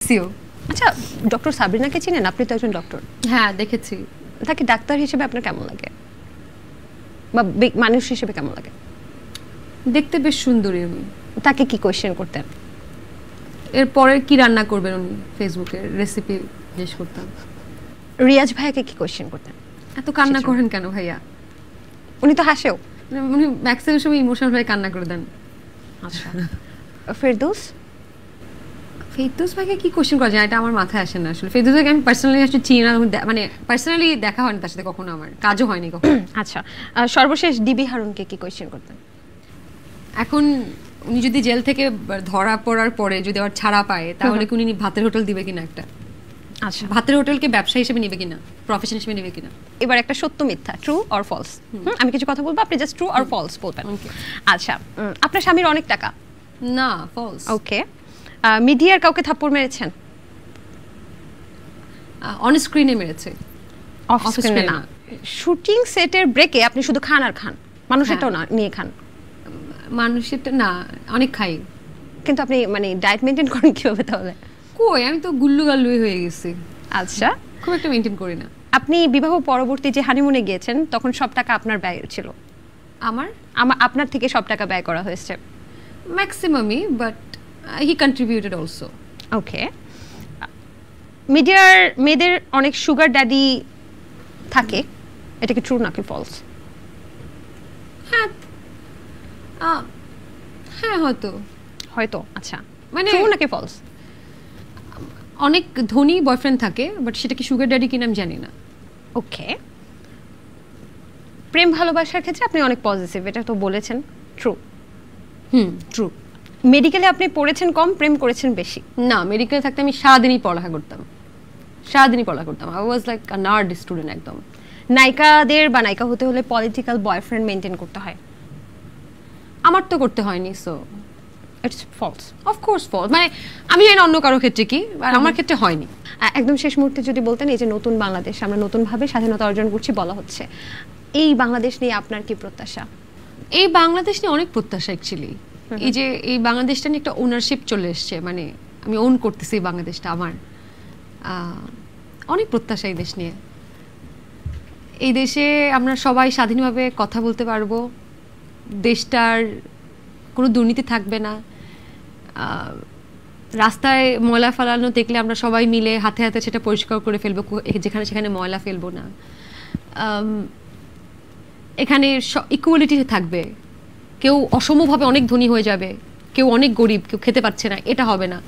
CO. আচ্ছা, doctor সাবরিনাকে চিনেন? আপনি তো একজন ডক্টর। হ্যাঁ, দেখেছি। তাকে ডাক্তার হিসেবে আপনার কেমন লাগে, বা মানুষ হিসেবে কেমন লাগে? দেখতে বেশ সুন্দরী উনি। তাকে কি কোয়েশ্চেন করতেন? এরপরে কি রান্না করবেন উনি, ফেসবুকে রেসিপি জিজ্ঞেস করতাম। রিয়াজ ভাইয়াকে কি কোয়েশ্চেন করতেন? এত কান্না করেন কেন ভাইয়া? উনি তো হাসেও। উনি ম্যাক্সিমাম সময় ইমোশনাল হয়ে কান্না করে দেন। আচ্ছা, ফেরদৌস? ফেরদৌস ভাইকে কি কোশ্চেন করা যায়, এটা আমার মাথায় আসে না আসলে। ফেরদৌস ভাইকে আমি পার্সোনালি আসলে চিনি না, মানে পার্সোনালি দেখা হয়নি তার সাথে কখনো, আমার কাজও হয়নি কখনো। আচ্ছা, সর্বশেষ ডিবি হারুনকে কি কোয়েশ্চেন করতেন? এখন উনি যদি জেল থেকে ধরা পড়ার পরে যদি আবার ছাড়া পায়, তাহলে কি উনি ভাতের হোটেল দিবে কিনা একটা? আচ্ছা, ভাতের হোটেলকে ব্যবসা হিসেবে নেবে কিনা, প্রফেশন হিসেবে নেবে কিনা? এবার একটা সত্য মিথ্যা, ট্রু অর ফলস। আমি কিছু কথা বলবো, আপনি জাস্ট ট্রু অর ফলস বলবেন। আচ্ছা, আপনার স্বামীর অনেক টাকা? না, ফলস। ওকে। মিডিয়ার কাউকে থাপ্পড় মেরেছেন? অন স্ক্রিনে মেরেছে, অফ স্ক্রিনে না। শুটিং সেটের ব্রেকে আপনি শুধু খান আর খান, মানুষেরটাও না নিয়ে খান? মানুষেরটা না, অনেক খাই। কিন্তু আপনি মানে ডায়েট মেইনটেইন করেন কিভাবে তাহলে? কই, আমি তো গুল্লু গাল্লুই হয়ে গেছি। আচ্ছা, খুব একটা মেইনটেইন করি না। আপনি বিবাহ পরবর্তী যে হানিমুনে গিয়েছেন, তখন সব টাকা আপনার ব্যয় ছিল? আপনার থেকে সব টাকা ব্যয় করা হয়েছে? ম্যাক্সিমামই, বাট হি কন্ট্রিবিউটেড অলসো। ওকে। মিডিয়ার মেয়েদের অনেক সুগার ড্যাডি থাকে, এটা কি ট্রু নাকি ফলস? হ্যাঁ, হ্যাঁ হয়তো। হয়তো। আচ্ছা, মানে ট্রু নাকি ফলস? অনেক ধনী বয়ফ্রেন্ড থাকে, বাট সেটা কি সুগার ড্যাডি কিনা আমি জানি না। ওকে। প্রেম ভালোবাসার ক্ষেত্রে আপনি অনেক পজিটিভ, এটা তো বলেছেন, ট্রু? ট্রু। মেডিকেলে আপনি পড়েছেন কম, প্রেম করেছেন বেশি? না, মেডিকেলে থাকতে আমি সারাদিনই পড়ালেখা করতাম, সারাদিনই পড়ালেখা করতাম। I was like a nerd student একদম। নায়িকাদের বা নায়িকা হতে হলে পলিটিক্যাল বয়ফ্রেন্ড মেনটেন করতে হয়? আমার তো করতে হয়নি, so it's false. Of course false. মানে আমি জানি অন্য কারো ক্ষেত্রে কি, আর আমার ক্ষেত্রে হয়নি। একদম শেষ মুহূর্তে যদি বলতেন, এই যে নতুন বাংলাদেশ, আমরা নতুনভাবে স্বাধীনতা অর্জন করছি বলা হচ্ছে, এই বাংলাদেশ নিয়ে আপনার কি প্রত্যাশা? এই বাংলাদেশ নিয়ে অনেক প্রত্যাশা অ্যাকচুয়ালি। এই যে এই বাংলাদেশটা নিয়ে একটা ওনারশিপ চলে এসছে, মানে আমি ওন করতেছি এই বাংলাদেশটা আমার। অনেক প্রত্যাশা এই দেশ নিয়ে। এই দেশে আমরা সবাই স্বাধীনভাবে কথা বলতে পারবো, দেশটার কোনো দুর্নীতি থাকবে না, রাস্তায় ময়লা ফেলানো দেখলে আমরা সবাই মিলে হাতে হাতে সেটা পরিষ্কার করে ফেলবো, যেখানে সেখানে ময়লা ফেলবো না। এখানে ইকুয়ালিটি থাকবে, কেউ অসমভাবে অনেক ধনী হয়ে যাবে, কেউ অনেক গরিব, কেউ খেতে পাচ্ছে না, এটা হবে না।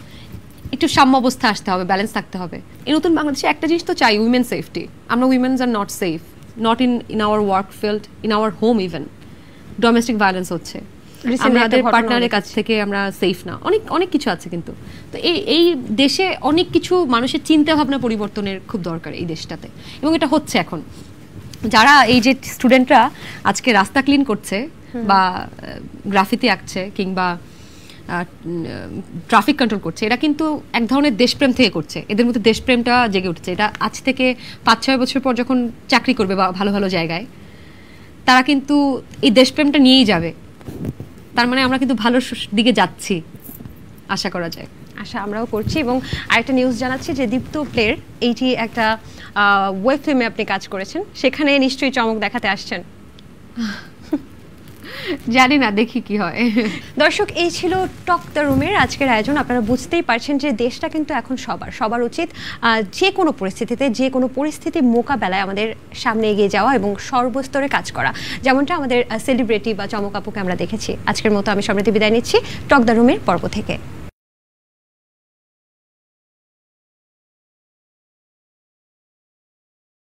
একটু সাম্য অবস্থা আসতে হবে, ব্যালেন্স থাকতে হবে। এই নতুন বাংলাদেশে একটা জিনিস তো চাই, উইমেন সেফটি। আমরা women's are not safe, not in our work field, in our home even. Domestic violence হচ্ছে, আমাদের পার্টনারের কাছ থেকে আমরা সেফ না, অনেক অনেক কিছু আছে। কিন্তু তো এই দেশে অনেক কিছু মানুষের চিন্তা ভাবনা পরিবর্তনের খুব দরকার এই দেশটাতে, এবং এটা হচ্ছে এখন। যারা এই যে স্টুডেন্টরা আজকে রাস্তা ক্লিন করছে বা গ্রাফিতি আঁকছে কিংবা ট্রাফিক কন্ট্রোল করছে, এরা কিন্তু এক ধরনের দেশপ্রেম থেকে করছে, এদের মধ্যে দেশপ্রেমটা জেগে উঠছে। এটা আজ থেকে 5-6 বছর পর যখন চাকরি করবে বা ভালো ভালো জায়গায়, তারা কিন্তু এই দেশপ্রেমটা নিয়েই যাবে। তার মানে আমরা কিন্তু ভালো দিকে যাচ্ছি, আশা করা যায়। আশা আমরাও করছি। এবং আরেকটা নিউজ জানাচ্ছি যে দীপ্ত প্লের এইটি একটা ওয়েব ফিল্মে আপনি কাজ করেছেন, সেখানে নিশ্চয়ই চমক দেখাতে আসছেন। জানি না, দেখি কি হয়। দর্শক, এই ছিল টক দ্য রুমের আজকের আয়োজন। আপনারা বুঝতেই পারছেন যে দেশটা কিন্তু এখন সবার উচিত যে কোনো পরিস্থিতিতে, যে কোনো পরিস্থিতি মোকাবেলায় আমাদের সামনে এগিয়ে যাওয়া এবং সর্বস্তরে কাজ করা, যেমনটা আমাদের সেলিব্রিটি বা চমক আপুকে আমরা দেখেছি। আজকের মতো আমি সমৃদ্ধি বিদায় নিচ্ছি টক দ্য রুমের পর্ব থেকে।